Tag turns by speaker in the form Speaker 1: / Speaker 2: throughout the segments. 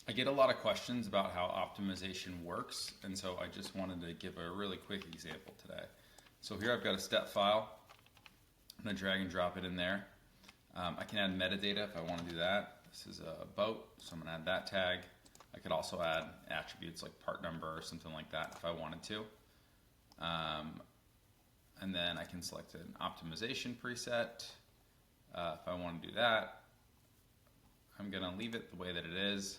Speaker 1: I get a lot of questions about how optimization works, and so I just wanted to give a really quick example today. So here I've got a step file. I'm going to drag and drop it in there. I can add metadata if I want to do that. This is a boat, so I'm going to add that tag. I could also add attributes like part number or something like that if I wanted to. And then I can select an optimization preset. If I want to do that, I'm going to leave it the way that it is.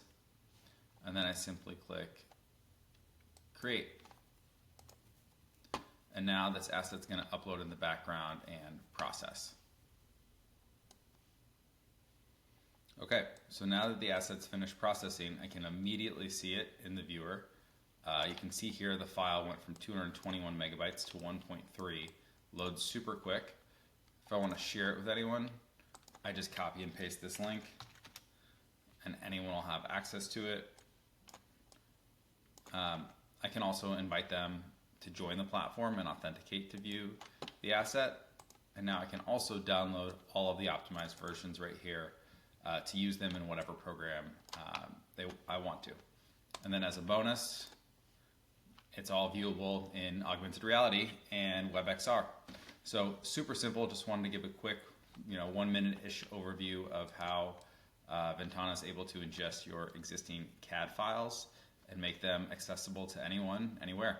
Speaker 1: And then I simply click create. And now this asset's going to upload in the background and process. Okay, so now that the asset's finished processing, I can immediately see it in the viewer. You can see here the file went from 221 megabytes to 1.3, loads super quick. If I want to share it with anyone, I just copy and paste this link, and anyone will have access to it. I can also invite them to join the platform and authenticate to view the asset. And now I can also download all of the optimized versions right here to use them in whatever program I want to. And then as a bonus, it's all viewable in augmented reality and WebXR. So super simple, just wanted to give a quick 1 minute-ish overview of how VNTANA is able to ingest your existing CAD files and make them accessible to anyone, anywhere.